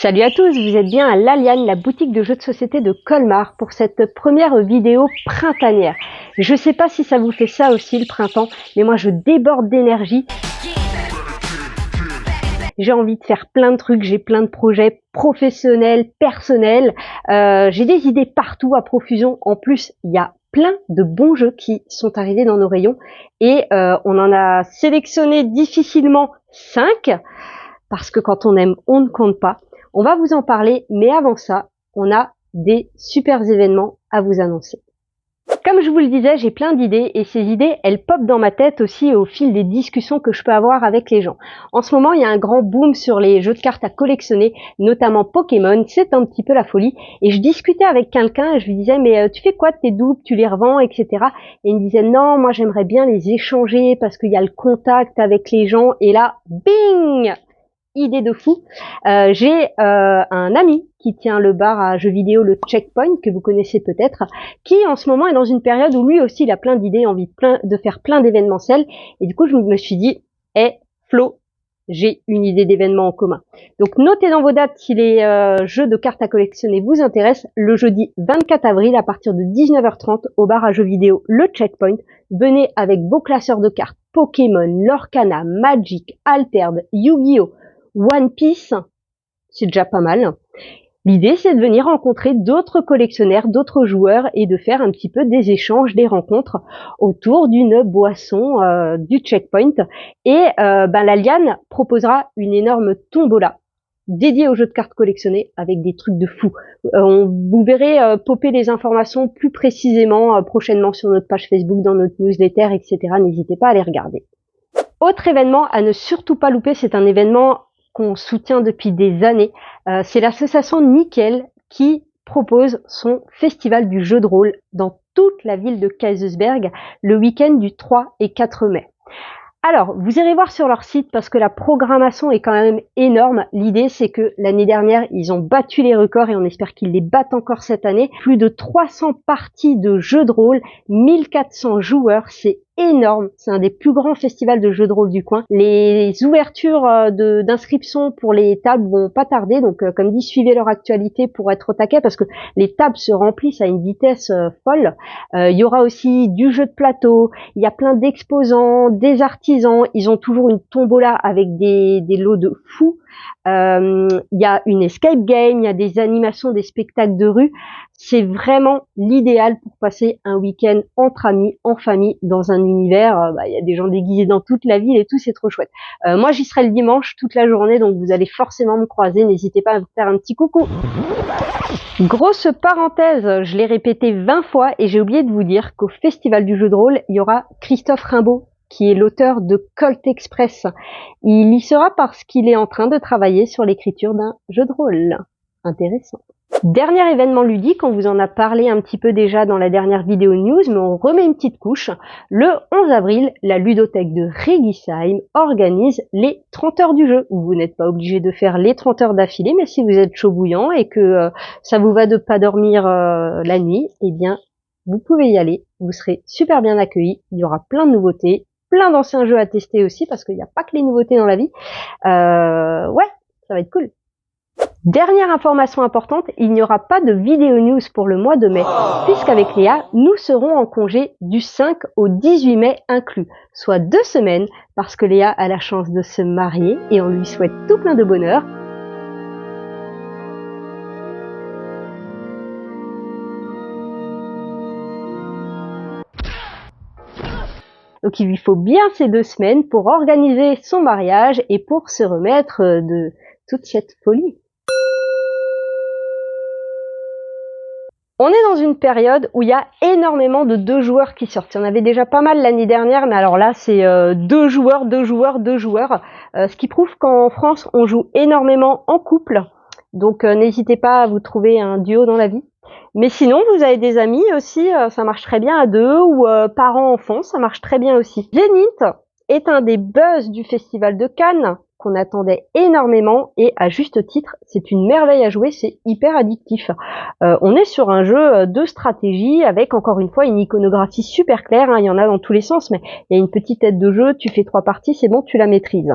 Salut à tous, vous êtes bien à l'Aliane, la boutique de jeux de société de Colmar pour cette première vidéo printanière. Je sais pas si ça vous fait ça aussi le printemps, mais moi je déborde d'énergie. J'ai envie de faire plein de trucs, j'ai plein de projets professionnels, personnels. J'ai des idées partout à profusion. En plus, il y a plein de bons jeux qui sont arrivés dans nos rayons et on en a sélectionné difficilement 5 parce que quand on aime, on ne compte pas. On va vous en parler, mais avant ça, on a des super événements à vous annoncer. Comme je vous le disais, j'ai plein d'idées et ces idées, elles popent dans ma tête aussi au fil des discussions que je peux avoir avec les gens. En ce moment, il y a un grand boom sur les jeux de cartes à collectionner, notamment Pokémon, c'est un petit peu la folie. Et je discutais avec quelqu'un et je lui disais, mais tu fais quoi de tes doubles, tu les revends, etc. Et il me disait, non, moi j'aimerais bien les échanger parce qu'il y a le contact avec les gens. Et là, bing! Idée de fou. J'ai un ami qui tient le bar à jeux vidéo, le Checkpoint, que vous connaissez peut-être, qui en ce moment est dans une période où lui aussi il a plein d'idées, envie de faire plein d'événementiels. Et du coup, je me suis dit, Flo, j'ai une idée d'événement en commun. Donc notez dans vos dates si les jeux de cartes à collectionner vous intéressent. Le jeudi 24 avril à partir de 19h30 au bar à jeux vidéo, le Checkpoint. Venez avec vos classeurs de cartes Pokémon, Lorcana, Magic, Altered, Yu-Gi-Oh! One Piece, c'est déjà pas mal. L'idée, c'est de venir rencontrer d'autres collectionneurs, d'autres joueurs et de faire un petit peu des échanges, des rencontres autour d'une boisson du Checkpoint. Et la Liane proposera une énorme tombola dédiée aux jeux de cartes collectionnés avec des trucs de fou. Vous verrez popper les informations plus précisément prochainement sur notre page Facebook, dans notre newsletter, etc. N'hésitez pas à les regarder. Autre événement à ne surtout pas louper, c'est un événement qu'on soutient depuis des années, c'est l'association Nickel qui propose son festival du jeu de rôle dans toute la ville de Kaysersberg le week-end du 3 et 4 mai. Alors, vous irez voir sur leur site parce que la programmation est quand même énorme. L'idée, c'est que l'année dernière, ils ont battu les records et on espère qu'ils les battent encore cette année. Plus de 300 parties de jeux de rôle, 1400 joueurs, c'est énorme. C'est un des plus grands festivals de jeux de rôle du coin. Les ouvertures d'inscription pour les tables vont pas tarder. Donc, comme dit, suivez leur actualité pour être au taquet parce que les tables se remplissent à une vitesse folle. Il y aura aussi du jeu de plateau. Il y a plein d'exposants, des artisans. Ils ont toujours une tombola avec des lots de fous. Il y a une escape game, il y a des animations, des spectacles de rue. C'est vraiment l'idéal pour passer un week-end entre amis, en famille, dans un univers. Il y a des gens déguisés dans toute la ville et tout, c'est trop chouette. Moi, j'y serai le dimanche toute la journée, donc vous allez forcément me croiser. N'hésitez pas à me faire un petit coucou. Grosse parenthèse, je l'ai répété 20 fois et j'ai oublié de vous dire qu'au Festival du jeu de rôle, il y aura Christophe Rimbaud, qui est l'auteur de Colt Express. Il y sera parce qu'il est en train de travailler sur l'écriture d'un jeu de rôle. Intéressant. Dernier événement ludique, on vous en a parlé un petit peu déjà dans la dernière vidéo news, mais on remet une petite couche. Le 11 avril, la ludothèque de Réguisheim organise les 30 heures du jeu. Vous n'êtes pas obligé de faire les 30 heures d'affilée, mais si vous êtes chaud bouillant et que ça vous va de pas dormir la nuit, eh bien, vous pouvez y aller. Vous serez super bien accueillis. Il y aura plein de nouveautés, plein d'anciens jeux à tester aussi, parce qu'il n'y a pas que les nouveautés dans la vie. Ouais, ça va être cool. Dernière information importante, il n'y aura pas de vidéo news pour le mois de mai, puisqu'avec Léa, nous serons en congé du 5 au 18 mai inclus, soit 2 semaines, parce que Léa a la chance de se marier et on lui souhaite tout plein de bonheur. Donc il lui faut bien ces 2 semaines pour organiser son mariage et pour se remettre de toute cette folie. On est dans une période où il y a énormément de 2 joueurs qui sortent. Il y en avait déjà pas mal l'année dernière, mais alors là, c'est 2 joueurs. Ce qui prouve qu'en France, on joue énormément en couple. Donc, n'hésitez pas à vous trouver un duo dans la vie. Mais sinon, vous avez des amis aussi, ça marche très bien à 2, ou parents-enfants, ça marche très bien aussi. Zénith est un des buzz du Festival de Cannes, qu'on attendait énormément et à juste titre, c'est une merveille à jouer, c'est hyper addictif. On est sur un jeu de stratégie avec encore une fois une iconographie super claire, hein, il y en a dans tous les sens, mais il y a une petite aide de jeu, tu fais 3 parties, c'est bon, tu la maîtrises.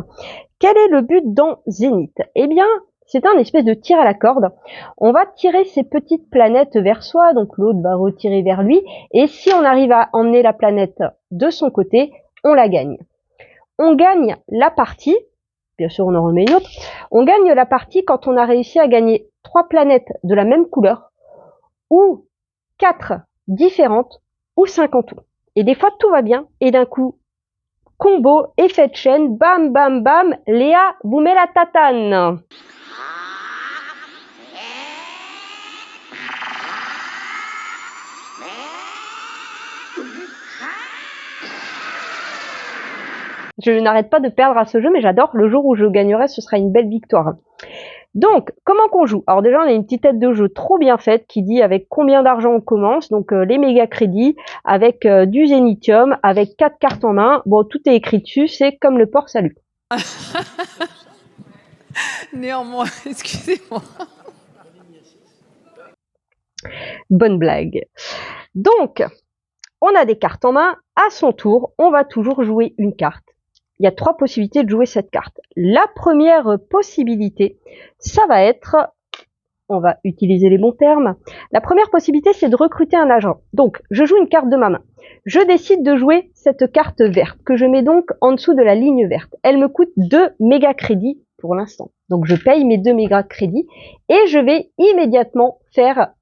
Quel est le but dans Zénith? Eh bien, C'est un espèce de tir à la corde. On va tirer ces petites planètes vers soi, donc l'autre va retirer vers lui, et si on arrive à emmener la planète de son côté, on la gagne. On gagne la partie, bien sûr on en remet une autre, on gagne la partie quand on a réussi à gagner 3 planètes de la même couleur, ou 4 différentes, ou 5 en tout. Et des fois tout va bien, et d'un coup, combo, effet de chaîne, bam bam bam, Léa vous met la tatane. Je n'arrête pas de perdre à ce jeu, mais j'adore. Le jour où je gagnerai, ce sera une belle victoire. Donc, comment qu'on joue? Alors déjà, on a une petite tête de jeu trop bien faite qui dit avec combien d'argent on commence. Donc, les méga crédits, avec du zénithium, avec 4 cartes en main. Bon, tout est écrit dessus, c'est comme le port salut. Néanmoins, excusez-moi. Bonne blague. Donc, on a des cartes en main. À son tour, on va toujours jouer une carte. Il y a 3 possibilités de jouer cette carte. La première possibilité, ça va être, on va utiliser les bons termes, la première possibilité c'est de recruter un agent. Donc je joue une carte de ma main. Je décide de jouer cette carte verte que je mets donc en dessous de la ligne verte. Elle me coûte 2 méga crédits pour l'instant. Donc je paye mes 2 méga crédits et je vais immédiatement faire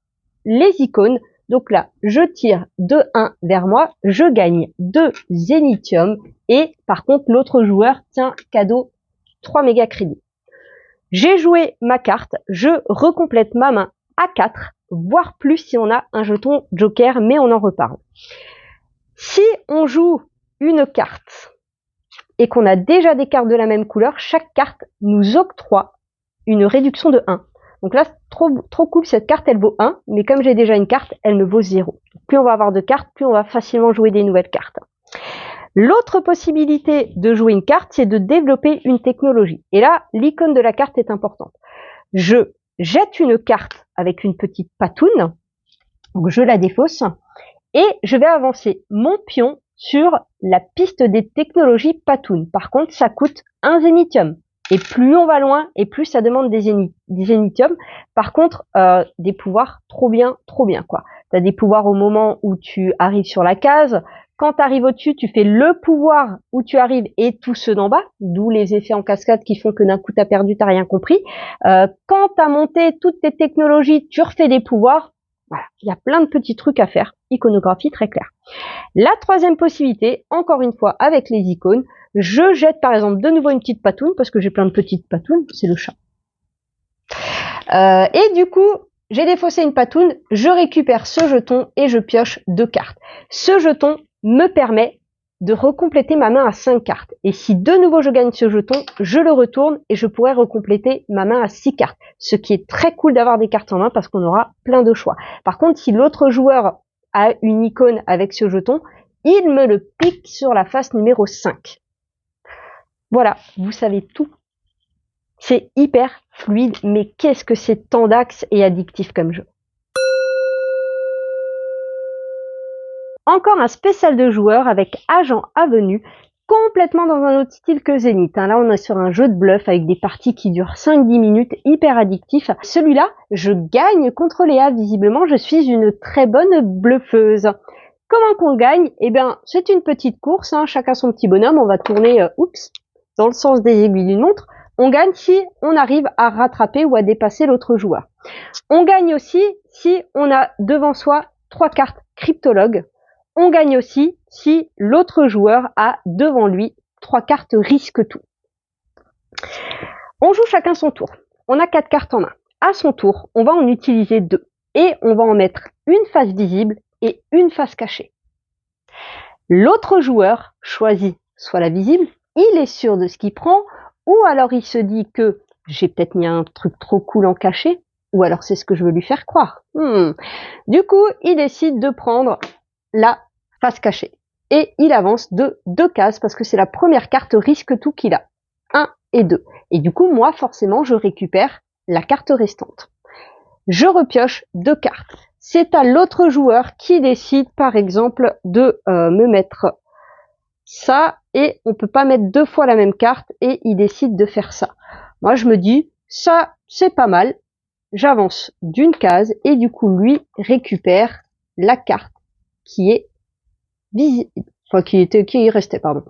les icônes. Donc là, je tire de 1 vers moi, je gagne 2 zénithium et par contre l'autre joueur tient cadeau 3 méga crédits. J'ai joué ma carte, je recomplète ma main à 4, voire plus si on a un jeton joker, mais on en reparle. Si on joue une carte et qu'on a déjà des cartes de la même couleur, chaque carte nous octroie une réduction de 1. Donc là, trop cool, cette carte, elle vaut 1, mais comme j'ai déjà une carte, elle me vaut 0. Plus on va avoir de cartes, plus on va facilement jouer des nouvelles cartes. L'autre possibilité de jouer une carte, c'est de développer une technologie. Et là, l'icône de la carte est importante. Je jette une carte avec une petite patoune, donc je la défausse, et je vais avancer mon pion sur la piste des technologies patoun. Par contre, ça coûte 1 zénithium. Et plus on va loin, et plus ça demande des zénithium. Par contre, des pouvoirs trop bien, quoi. Tu as des pouvoirs au moment où tu arrives sur la case. Quand tu arrives au-dessus, tu fais le pouvoir où tu arrives et tous ceux d'en bas, d'où les effets en cascade qui font que d'un coup tu as perdu, tu n'as rien compris. Quand tu as monté toutes tes technologies, tu refais des pouvoirs. Voilà, il y a plein de petits trucs à faire. Iconographie très claire. La troisième possibilité, encore une fois avec les icônes, je jette par exemple de nouveau une petite patoune, parce que j'ai plein de petites patounes, c'est le chat. Et du coup, j'ai défaussé une patoune, je récupère ce jeton et je pioche 2 cartes. Ce jeton me permet de recompléter ma main à 5 cartes. Et si de nouveau je gagne ce jeton, je le retourne et je pourrai recompléter ma main à 6 cartes. Ce qui est très cool d'avoir des cartes en main parce qu'on aura plein de choix. Par contre, si l'autre joueur a une icône avec ce jeton, il me le pique sur la face numéro 5. Voilà, vous savez tout. C'est hyper fluide, mais qu'est-ce que c'est tendax et addictif comme jeu. Encore un spécial de joueurs avec Agent Avenue, complètement dans un autre style que Zénith. Là, on est sur un jeu de bluff avec des parties qui durent 5-10 minutes, hyper addictif. Celui-là, je gagne contre Léa, visiblement, je suis une très bonne bluffeuse. Comment qu'on gagne? Eh bien, c'est une petite course, chacun son petit bonhomme, on va tourner, dans le sens des aiguilles d'une montre. On gagne si on arrive à rattraper ou à dépasser l'autre joueur. On gagne aussi si on a devant soi 3 cartes cryptologues. On gagne aussi si l'autre joueur a devant lui 3 cartes risque tout. On joue chacun son tour. On a 4 cartes en main. À son tour, on va en utiliser 2. Et on va en mettre une face visible et une face cachée. L'autre joueur choisit soit la visible, il est sûr de ce qu'il prend, ou alors il se dit que j'ai peut-être mis un truc trop cool en caché, ou alors c'est ce que je veux lui faire croire. Du coup, il décide de prendre la face cachée. Et il avance de 2 cases parce que c'est la première carte risque tout qu'il a. 1 et 2. Et du coup, moi, forcément, je récupère la carte restante. Je repioche 2 cartes. C'est à l'autre joueur qui décide, par exemple, de me mettre ça. Et on peut pas mettre 2 fois la même carte et il décide de faire ça. Moi, je me dis, ça, c'est pas mal. J'avance d'une case et du coup, lui récupère la carte qui est visible, enfin, qui restait, pardon.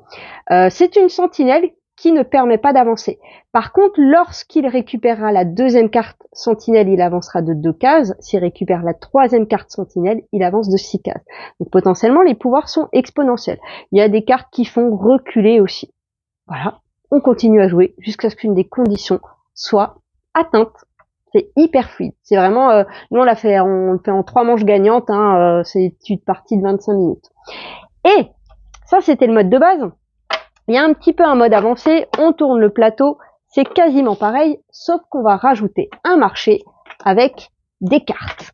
C'est une sentinelle qui ne permet pas d'avancer. Par contre, lorsqu'il récupérera la deuxième carte sentinelle, il avancera de 2 cases. S'il récupère la troisième carte sentinelle, il avance de 6 cases. Donc potentiellement, les pouvoirs sont exponentiels. Il y a des cartes qui font reculer aussi. Voilà, on continue à jouer jusqu'à ce qu'une des conditions soit atteinte. C'est hyper fluide. C'est vraiment, nous on le fait en 3 manches gagnantes. C'est une partie de 25 minutes. Et ça, c'était le mode de base. Il y a un petit peu un mode avancé, on tourne le plateau, c'est quasiment pareil, sauf qu'on va rajouter un marché avec des cartes.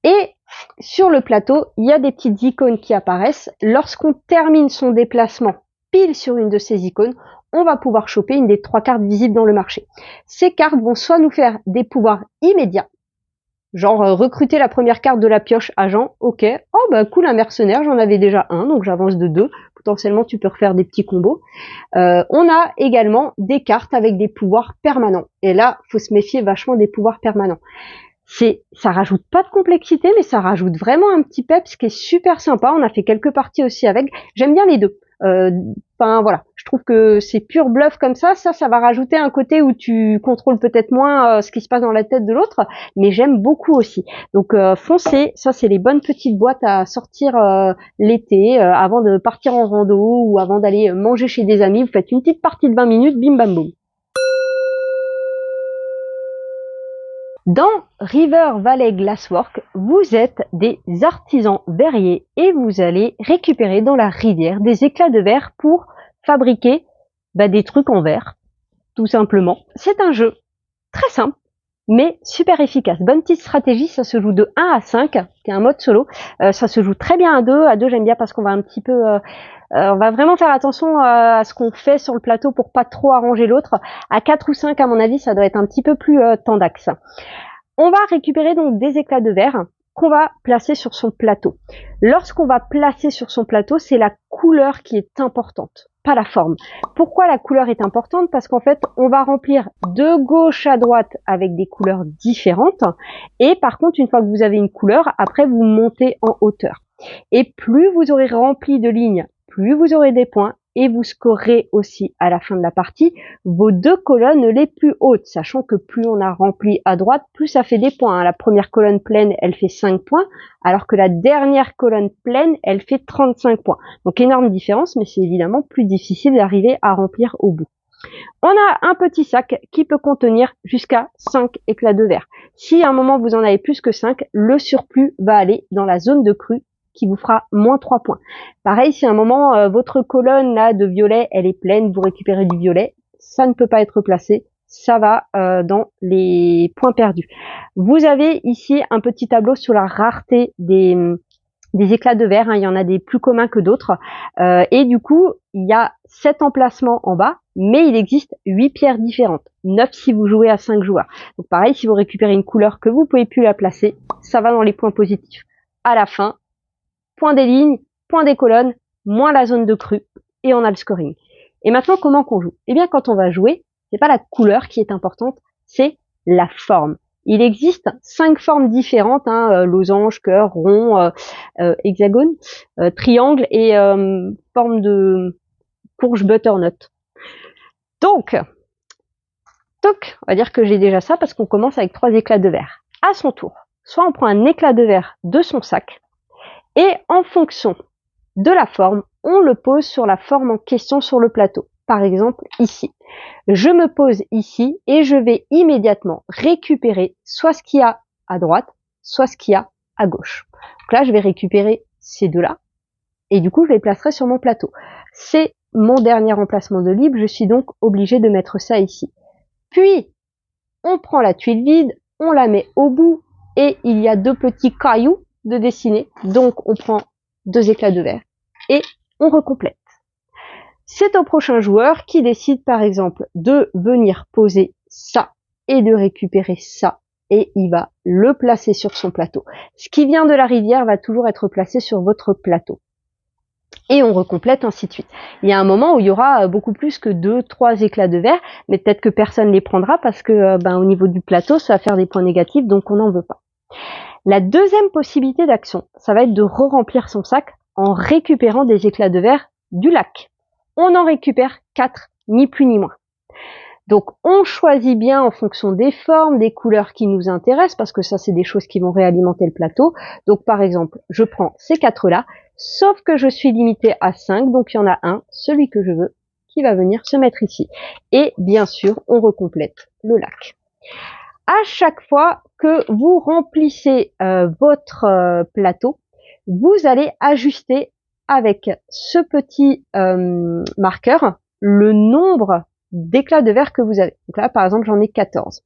Et sur le plateau, il y a des petites icônes qui apparaissent. Lorsqu'on termine son déplacement pile sur une de ces icônes, on va pouvoir choper une des 3 cartes visibles dans le marché. Ces cartes vont soit nous faire des pouvoirs immédiats, genre recruter la première carte de la pioche agent, ok, oh bah cool, un mercenaire, j'en avais déjà un, donc j'avance de 2, potentiellement tu peux refaire des petits combos. On a également des cartes avec des pouvoirs permanents, et là, faut se méfier vachement des pouvoirs permanents. Ça rajoute pas de complexité, mais ça rajoute vraiment un petit peps qui est super sympa. On a fait quelques parties aussi avec. J'aime bien les deux. Enfin voilà, je trouve que c'est pur bluff comme ça. Ça va rajouter un côté où tu contrôles peut-être moins ce qui se passe dans la tête de l'autre, mais j'aime beaucoup aussi. Donc foncez, ça c'est les bonnes petites boîtes à sortir l'été avant de partir en rando ou avant d'aller manger chez des amis. Vous faites une petite partie de 20 minutes, bim bam boum. Dans River Valley Glasswork, vous êtes des artisans verriers et vous allez récupérer dans la rivière des éclats de verre pour fabriquer des trucs en verre, tout simplement. C'est un jeu très simple, mais super efficace. Bonne petite stratégie, ça se joue de 1 à 5, c'est un mode solo. Ça se joue très bien à 2. À 2, j'aime bien parce qu'on va un petit peu... on va vraiment faire attention à ce qu'on fait sur le plateau pour pas trop arranger l'autre. À 4 ou 5, à mon avis, ça doit être un petit peu plus tendax. On va récupérer donc des éclats de verre qu'on va placer sur son plateau. Lorsqu'on va placer sur son plateau, c'est la couleur qui est importante, pas la forme. Pourquoi la couleur est importante? Parce qu'en fait, on va remplir de gauche à droite avec des couleurs différentes. Et par contre, une fois que vous avez une couleur, après vous montez en hauteur. Et plus vous aurez rempli de lignes, plus vous aurez des points. Et vous scorerez aussi à la fin de la partie vos 2 colonnes les plus hautes, sachant que plus on a rempli à droite, plus ça fait des points. La première colonne pleine, elle fait 5 points, alors que la dernière colonne pleine, elle fait 35 points. Donc énorme différence, mais c'est évidemment plus difficile d'arriver à remplir au bout. On a un petit sac qui peut contenir jusqu'à 5 éclats de verre. Si à un moment vous en avez plus que 5, le surplus va aller dans la zone de crue qui vous fera moins 3 points. Pareil, si à un moment votre colonne là de violet, elle est pleine, vous récupérez du violet, ça ne peut pas être placé, ça va dans les points perdus. Vous avez ici un petit tableau sur la rareté des éclats de verre, il y en a des plus communs que d'autres, et du coup, il y a 7 emplacements en bas, mais il existe 8 pierres différentes, 9 si vous jouez à 5 joueurs. Donc pareil, si vous récupérez une couleur que vous pouvez plus la placer, ça va dans les points positifs. À la fin, point des lignes, point des colonnes, moins la zone de crue, et on a le scoring. Et maintenant, comment qu'on joue? Eh bien, quand on va jouer, c'est pas la couleur qui est importante, c'est la forme. Il existe 5 formes différentes, losange, cœur, rond, hexagone, triangle et forme de courge butternut. Donc, on va dire que j'ai déjà ça parce qu'on commence avec 3 éclats de verre. À son tour, soit on prend un éclat de verre de son sac, et en fonction de la forme, on le pose sur la forme en question sur le plateau. Par exemple, ici. Je me pose ici et je vais immédiatement récupérer soit ce qu'il y a à droite, soit ce qu'il y a à gauche. Donc là, je vais récupérer ces deux-là et du coup, je les placerai sur mon plateau. C'est mon dernier emplacement de libre, je suis donc obligée de mettre ça ici. Puis, on prend la tuile vide, on la met au bout et il y a 2 petits cailloux de dessiner. Donc, on prend 2 éclats de verre et on recomplète. C'est au prochain joueur qui décide, par exemple, de venir poser ça et de récupérer ça. Et il va le placer sur son plateau. Ce qui vient de la rivière va toujours être placé sur votre plateau. Et on recomplète, ainsi de suite. Il y a un moment où il y aura beaucoup plus que 2-3 éclats de verre, mais peut-être que personne les prendra parce que au niveau du plateau, ça va faire des points négatifs, donc on n'en veut pas. La deuxième possibilité d'action, ça va être de re-remplir son sac en récupérant des éclats de verre du lac. On en récupère 4, ni plus ni moins. Donc on choisit bien en fonction des formes, des couleurs qui nous intéressent, parce que ça c'est des choses qui vont réalimenter le plateau. Donc par exemple, je prends ces 4-là, sauf que je suis limitée à 5, donc il y en a un, celui que je veux, qui va venir se mettre ici. Et bien sûr, on recomplète le lac. À chaque fois que vous remplissez votre plateau, vous allez ajuster avec ce petit marqueur le nombre d'éclats de verre que vous avez. Donc là, par exemple, j'en ai 14.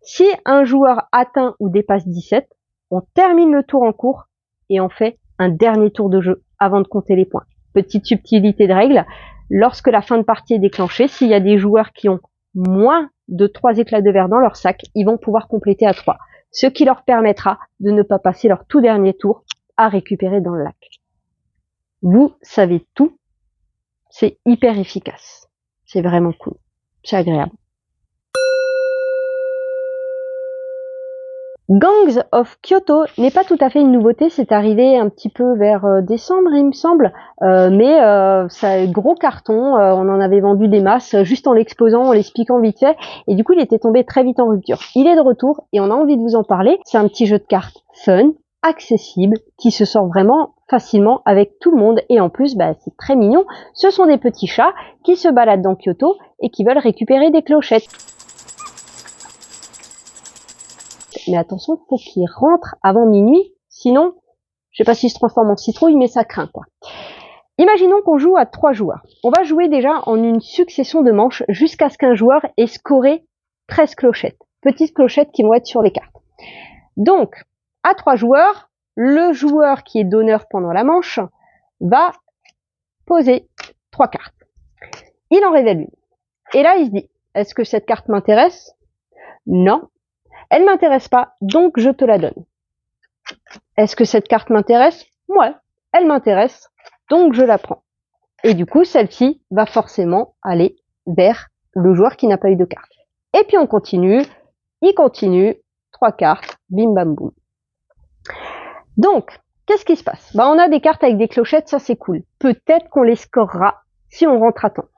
Si un joueur atteint ou dépasse 17, on termine le tour en cours et on fait un dernier tour de jeu avant de compter les points. Petite subtilité de règle, lorsque la fin de partie est déclenchée, s'il y a des joueurs qui ont moins de 3 éclats de verre dans leur sac, ils vont pouvoir compléter à 3, ce qui leur permettra de ne pas passer leur tout dernier tour à récupérer dans le lac. Vous savez tout, c'est hyper efficace, c'est vraiment cool, c'est agréable. Gangs of Kyoto n'est pas tout à fait une nouveauté, c'est arrivé un petit peu vers décembre il me semble, mais ça gros carton, on en avait vendu des masses juste en l'exposant, en l'expliquant vite fait, et du coup il était tombé très vite en rupture. Il est de retour et on a envie de vous en parler. C'est un petit jeu de cartes fun, accessible, qui se sort vraiment facilement avec tout le monde, et en plus c'est très mignon. Ce sont des petits chats qui se baladent dans Kyoto et qui veulent récupérer des clochettes. Mais attention, faut qu'il rentre avant minuit, sinon, je sais pas s'il se transforme en citrouille, mais ça craint quoi. Imaginons qu'on joue à 3 joueurs. On va jouer déjà en une succession de manches jusqu'à ce qu'un joueur ait scoré 13 clochettes. Petites clochettes qui vont être sur les cartes. Donc, à 3 joueurs, le joueur qui est donneur pendant la manche va poser 3 cartes. Il en révèle une. Et là, il se dit, est-ce que cette carte m'intéresse? Non. Elle m'intéresse pas, donc je te la donne. Est-ce que cette carte m'intéresse? Ouais, elle m'intéresse, donc je la prends. Et du coup, celle-ci va forcément aller vers le joueur qui n'a pas eu de carte. Et puis on continue, il continue, 3 cartes, bim bam boum. Donc, qu'est-ce qui se passe? On a des cartes avec des clochettes, ça c'est cool. Peut-être qu'on les scorera si on rentre à temps.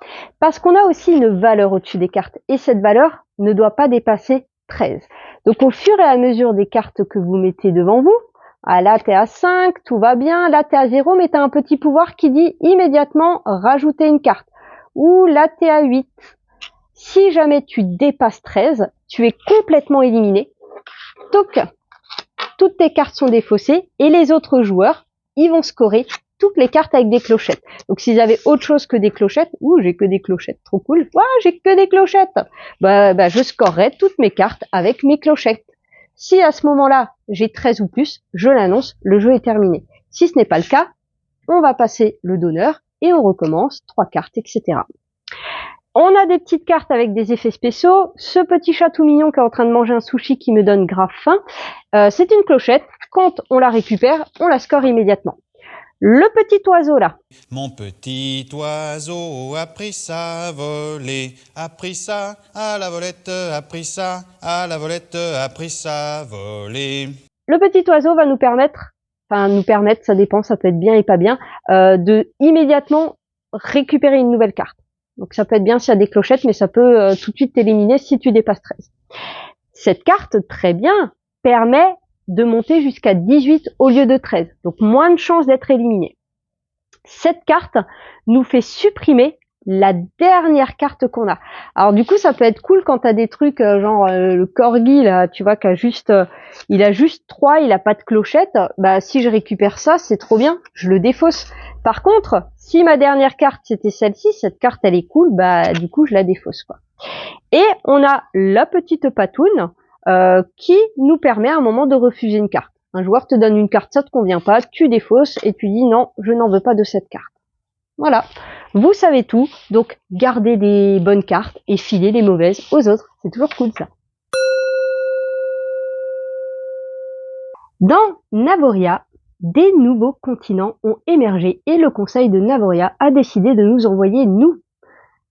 Parce qu'on a aussi une valeur au-dessus des cartes, et cette valeur ne doit pas dépasser 13. Donc au fur et à mesure des cartes que vous mettez devant vous, là t'es à 5, tout va bien, là t'es à 0, mais t'as un petit pouvoir qui dit immédiatement rajouter une carte. Ou là t'es à 8. Si jamais tu dépasses 13, tu es complètement éliminé. Donc, toutes tes cartes sont défaussées et les autres joueurs, ils vont scorer toutes les cartes avec des clochettes. Donc s'ils avaient autre chose que des clochettes, j'ai que des clochettes, trop cool, j'ai que des clochettes, je scorerais toutes mes cartes avec mes clochettes. Si à ce moment-là, j'ai 13 ou plus, je l'annonce, le jeu est terminé. Si ce n'est pas le cas, on va passer le donneur et on recommence, 3 cartes, etc. On a des petites cartes avec des effets spéciaux. Ce petit chat tout mignon qui est en train de manger un sushi qui me donne grave faim, c'est une clochette. Quand on la récupère, on la score immédiatement. Le petit oiseau là. Mon petit oiseau a pris ça à voler, a pris ça à la volette, a pris ça à la volette, a pris ça à voler. Le petit oiseau va nous permettre, ça dépend, ça peut être bien et pas bien, de immédiatement récupérer une nouvelle carte. Donc ça peut être bien s'il y a des clochettes, mais ça peut tout de suite t'éliminer si tu dépasses 13. Cette carte, très bien, permet de monter jusqu'à 18 au lieu de 13. Donc moins de chances d'être éliminé. Cette carte nous fait supprimer la dernière carte qu'on a. Alors du coup, ça peut être cool quand t'as des trucs genre le corgi là, tu vois, il a juste 3, il a pas de clochette. Si je récupère ça, c'est trop bien, je le défausse. Par contre, si ma dernière carte c'était celle-ci, cette carte elle est cool, du coup je la défausse quoi. Et on a la petite patoune qui nous permet à un moment de refuser une carte. Un joueur te donne une carte, ça te convient pas, tu défausses et tu dis non, je n'en veux pas de cette carte. Voilà, vous savez tout, donc gardez des bonnes cartes et filez les mauvaises aux autres, c'est toujours cool ça. Dans Navoria, des nouveaux continents ont émergé et le Conseil de Navoria a décidé de nous envoyer, nous,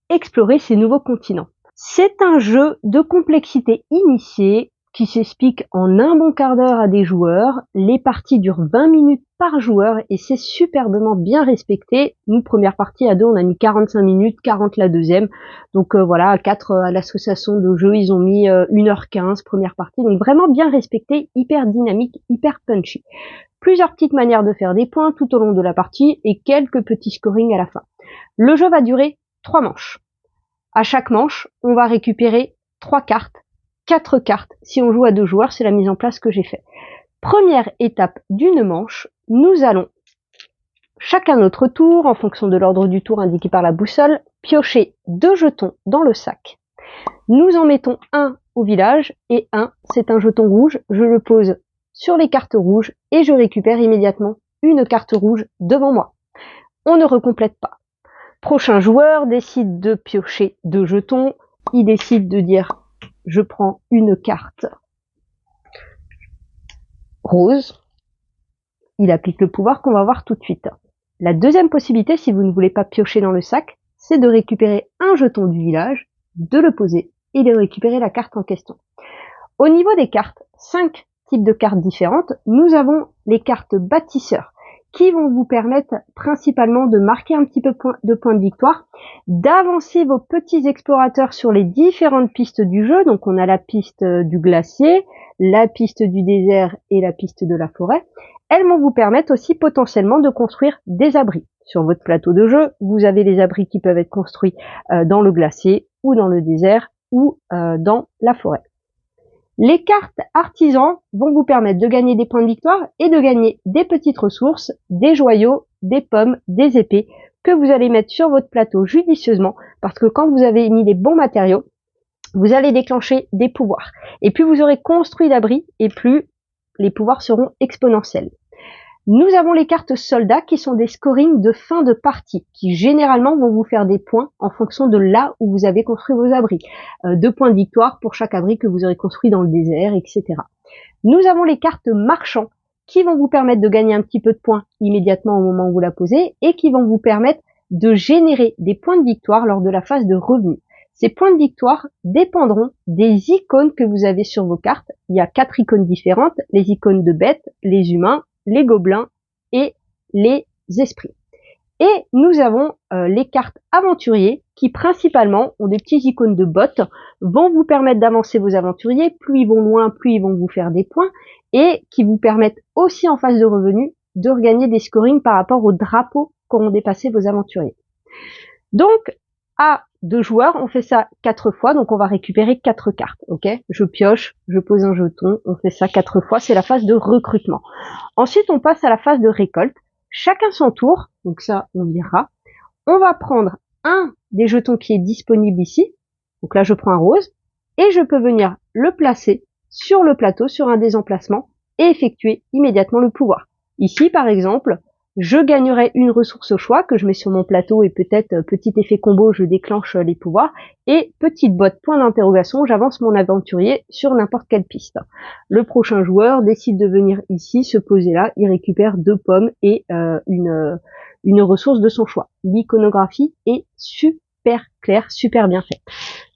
explorer ces nouveaux continents. C'est un jeu de complexité initiée qui s'explique en un bon quart d'heure à des joueurs. Les parties durent 20 minutes par joueur et c'est superbement bien respecté. Nous, première partie à 2, on a mis 45 minutes, 40 la deuxième. Donc voilà, à 4 à l'association de jeux, ils ont mis 1h15 première partie. Donc vraiment bien respecté, hyper dynamique, hyper punchy. Plusieurs petites manières de faire des points tout au long de la partie et quelques petits scorings à la fin. Le jeu va durer 3 manches. À chaque manche, on va récupérer 3 cartes, 4 cartes. Si on joue à 2 joueurs, c'est la mise en place que j'ai fait. Première étape d'une manche, nous allons, chacun notre tour, en fonction de l'ordre du tour indiqué par la boussole, piocher 2 jetons dans le sac. Nous en mettons un au village et un, c'est un jeton rouge. Je le pose sur les cartes rouges et je récupère immédiatement une carte rouge devant moi. On ne recomplète pas. Prochain joueur décide de piocher 2 jetons. Il décide de dire je prends une carte rose. Il applique le pouvoir qu'on va voir tout de suite. La deuxième possibilité, si vous ne voulez pas piocher dans le sac, c'est de récupérer un jeton du village, de le poser et de récupérer la carte en question. Au niveau des cartes, 5 types de cartes différentes. Nous avons les cartes bâtisseurs qui vont vous permettre principalement de marquer un petit peu de points de victoire, d'avancer vos petits explorateurs sur les différentes pistes du jeu. Donc on a la piste du glacier, la piste du désert et la piste de la forêt. Elles vont vous permettre aussi potentiellement de construire des abris. Sur votre plateau de jeu, vous avez les abris qui peuvent être construits dans le glacier ou dans le désert ou dans la forêt. Les cartes artisans vont vous permettre de gagner des points de victoire et de gagner des petites ressources, des joyaux, des pommes, des épées que vous allez mettre sur votre plateau judicieusement parce que quand vous avez mis les bons matériaux, vous allez déclencher des pouvoirs. Et plus vous aurez construit d'abris et plus les pouvoirs seront exponentiels. Nous avons les cartes soldats qui sont des scorings de fin de partie qui généralement vont vous faire des points en fonction de là où vous avez construit vos abris. 2 points de victoire pour chaque abri que vous aurez construit dans le désert, etc. Nous avons les cartes marchands qui vont vous permettre de gagner un petit peu de points immédiatement au moment où vous la posez et qui vont vous permettre de générer des points de victoire lors de la phase de revenu. Ces points de victoire dépendront des icônes que vous avez sur vos cartes. Il y a 4 icônes différentes, les icônes de bêtes, les humains, les gobelins et les esprits. Et nous avons les cartes aventuriers qui principalement ont des petits icônes de bottes, vont vous permettre d'avancer vos aventuriers, plus ils vont loin, plus ils vont vous faire des points, et qui vous permettent aussi en phase de revenu de regagner des scorings par rapport aux drapeaux qu'auront dépassé vos aventuriers. Donc, à 2 joueurs, on fait ça 4 fois, donc on va récupérer 4 cartes, ok? Je pioche, je pose un jeton, on fait ça 4 fois, c'est la phase de recrutement. Ensuite, on passe à la phase de récolte. Chacun son tour, donc ça, on verra. On va prendre un des jetons qui est disponible ici, donc là, je prends un rose, et je peux venir le placer sur le plateau, sur un des emplacements, et effectuer immédiatement le pouvoir. Ici, par exemple, je gagnerai une ressource au choix que je mets sur mon plateau et peut-être petit effet combo, je déclenche les pouvoirs. Et petite botte point d'interrogation, j'avance mon aventurier sur n'importe quelle piste. Le prochain joueur décide de venir ici, se poser là, il récupère 2 pommes et une ressource de son choix. L'iconographie est super claire, super bien faite.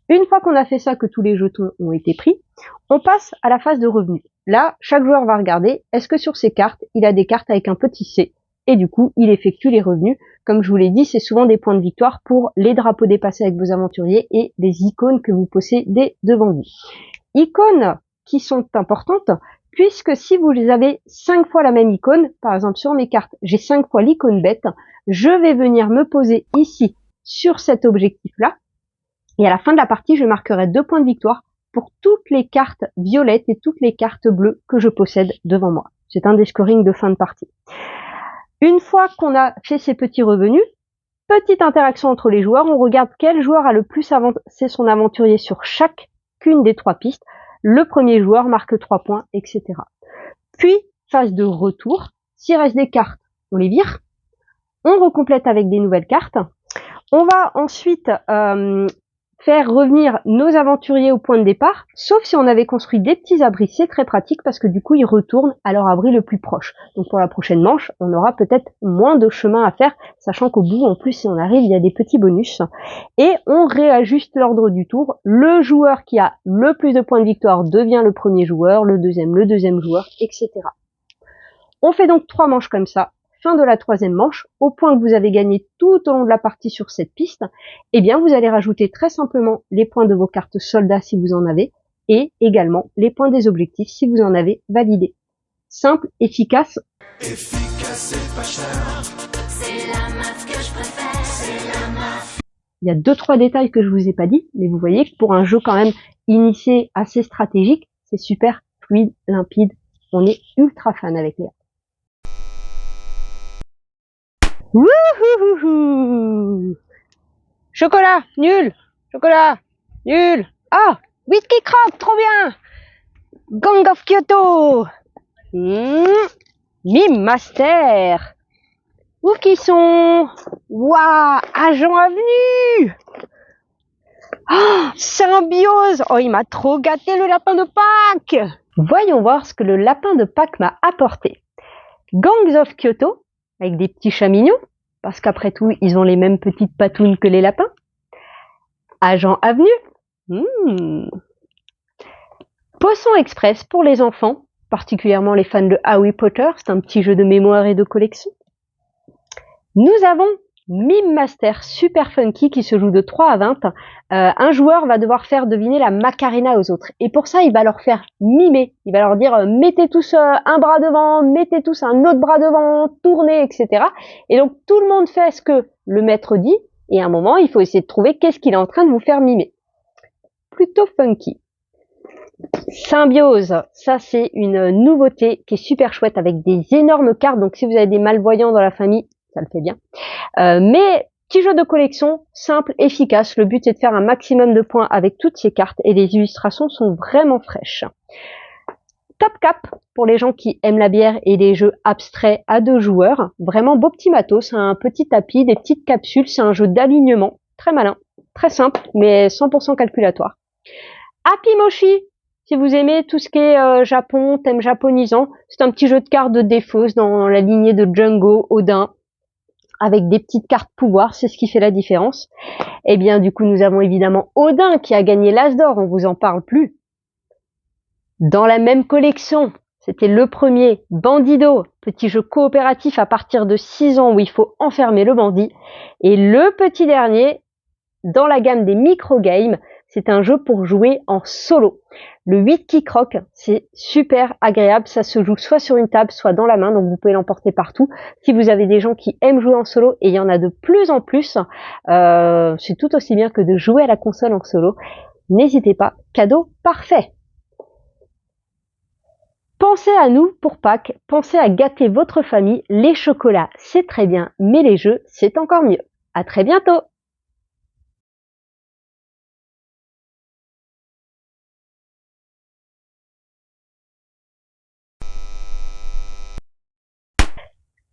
Une fois qu'on a fait ça, que tous les jetons ont été pris, on passe à la phase de revenu. Là, chaque joueur va regarder, est-ce que sur ses cartes, il a des cartes avec un petit C ? Et du coup, il effectue les revenus. Comme je vous l'ai dit, c'est souvent des points de victoire pour les drapeaux dépassés avec vos aventuriers et les icônes que vous possédez devant vous. Icônes qui sont importantes, puisque si vous les avez 5 fois la même icône, par exemple sur mes cartes, j'ai 5 fois l'icône bête, je vais venir me poser ici sur cet objectif-là, et à la fin de la partie, je marquerai 2 points de victoire pour toutes les cartes violettes et toutes les cartes bleues que je possède devant moi. C'est un des scorings de fin de partie. Une fois qu'on a fait ces petits revenus, petite interaction entre les joueurs, on regarde quel joueur a le plus avancé son aventurier sur chacune des 3 pistes. Le premier joueur marque 3 points, etc. Puis, phase de retour. S'il reste des cartes, on les vire. On recomplète avec des nouvelles cartes. On va ensuite faire revenir nos aventuriers au point de départ, sauf si on avait construit des petits abris. C'est très pratique parce que du coup, ils retournent à leur abri le plus proche. Donc pour la prochaine manche, on aura peut-être moins de chemin à faire, sachant qu'au bout, en plus, si on arrive, il y a des petits bonus. Et on réajuste l'ordre du tour. Le joueur qui a le plus de points de victoire devient le premier joueur, le deuxième joueur, etc. On fait donc 3 manches comme ça. Fin de la 3e manche, au point que vous avez gagné tout au long de la partie sur cette piste, eh bien vous allez rajouter très simplement les points de vos cartes soldats si vous en avez, et également les points des objectifs si vous en avez validé. Simple, efficace. Efficace et pas cher. C'est la meuf que je préfère. C'est la meuf. Il y a 2-3 détails que je vous ai pas dit, mais vous voyez que pour un jeu quand même initié assez stratégique, c'est super fluide, limpide. On est ultra fan avec Léa. Wouhouhouhou! Chocolat, nul! Chocolat, nul! Ah! Whisky Croc, trop bien! Gang of Kyoto! Mime Master! Où qu'ils sont? Waouh! Agent Avenue! Oh! Symbiose! Oh, il m'a trop gâté le lapin de Pâques! Voyons voir ce que le lapin de Pâques m'a apporté. Gangs of Kyoto, avec des petits chats mignons, parce qu'après tout, ils ont les mêmes petites patounes que les lapins. Agent Avenue. Poisson Express pour les enfants, particulièrement les fans de Harry Potter, c'est un petit jeu de mémoire et de collection. Nous avons Mime Master Super Funky qui se joue de 3 à 20. Un joueur va devoir faire deviner la Macarena aux autres. Et pour ça, il va leur faire mimer. Il va leur dire mettez tous un bras devant, mettez tous un autre bras devant, tournez, etc. Et donc tout le monde fait ce que le maître dit. Et à un moment, il faut essayer de trouver qu'est-ce qu'il est en train de vous faire mimer. Plutôt funky. Symbiose, ça c'est une nouveauté qui est super chouette avec des énormes cartes. Donc si vous avez des malvoyants dans la famille, ça le fait bien. Mais petit jeu de collection, simple, efficace. Le but c'est de faire un maximum de points avec toutes ces cartes et les illustrations sont vraiment fraîches. Top Cap pour les gens qui aiment la bière et les jeux abstraits à 2 joueurs. Vraiment beau petit matos, un petit tapis, des petites capsules. C'est un jeu d'alignement, très malin, très simple, mais 100% calculatoire. Happy Mochi, si vous aimez tout ce qui est Japon, thème japonisant, c'est un petit jeu de cartes de défausse dans la lignée de Django, Odin, avec des petites cartes pouvoir, c'est ce qui fait la différence. Et bien du coup nous avons évidemment Odin qui a gagné l'As d'or, on vous en parle plus. Dans la même collection, c'était le premier, Bandido, petit jeu coopératif à partir de 6 ans où il faut enfermer le bandit. Et le petit dernier, dans la gamme des micro-games, c'est un jeu pour jouer en solo. Le 8 qui croque, c'est super agréable, ça se joue soit sur une table, soit dans la main, donc vous pouvez l'emporter partout. Si vous avez des gens qui aiment jouer en solo, et il y en a de plus en plus, c'est tout aussi bien que de jouer à la console en solo. N'hésitez pas, cadeau parfait. Pensez à nous pour Pâques, pensez à gâter votre famille, les chocolats c'est très bien, mais les jeux c'est encore mieux. À très bientôt!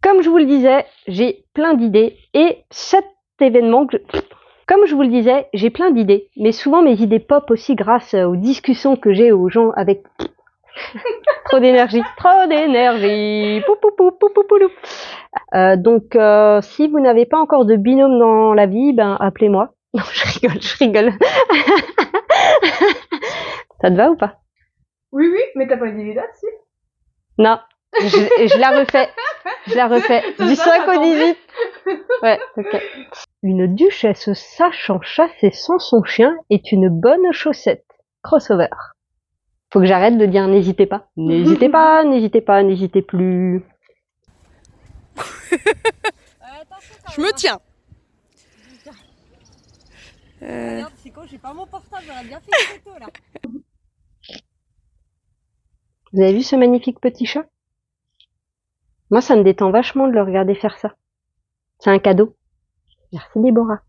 Comme je vous le disais, j'ai plein d'idées et cet événement Comme je vous le disais, j'ai plein d'idées, mais souvent mes idées pop aussi grâce aux discussions que j'ai aux gens avec trop d'énergie, donc si vous n'avez pas encore de binôme dans la vie, ben appelez-moi. Non, je rigole. Ça te va ou pas? Oui, oui, mais t'as pas une idée si? Non, je la refais. Je la refais. Du 5 au 18. Ouais, ok. Une duchesse sachant chasser sans son chien est une bonne chaussette. Crossover. Faut que j'arrête de dire n'hésitez pas. N'hésitez pas, n'hésitez pas, n'hésitez plus. Je me tiens. Regarde, c'est quand j'ai pas mon portable, j'aurais bien fait une photo là. Vous avez vu ce magnifique petit chat? Moi, ça me détend vachement de le regarder faire ça. C'est un cadeau. Merci Déborah.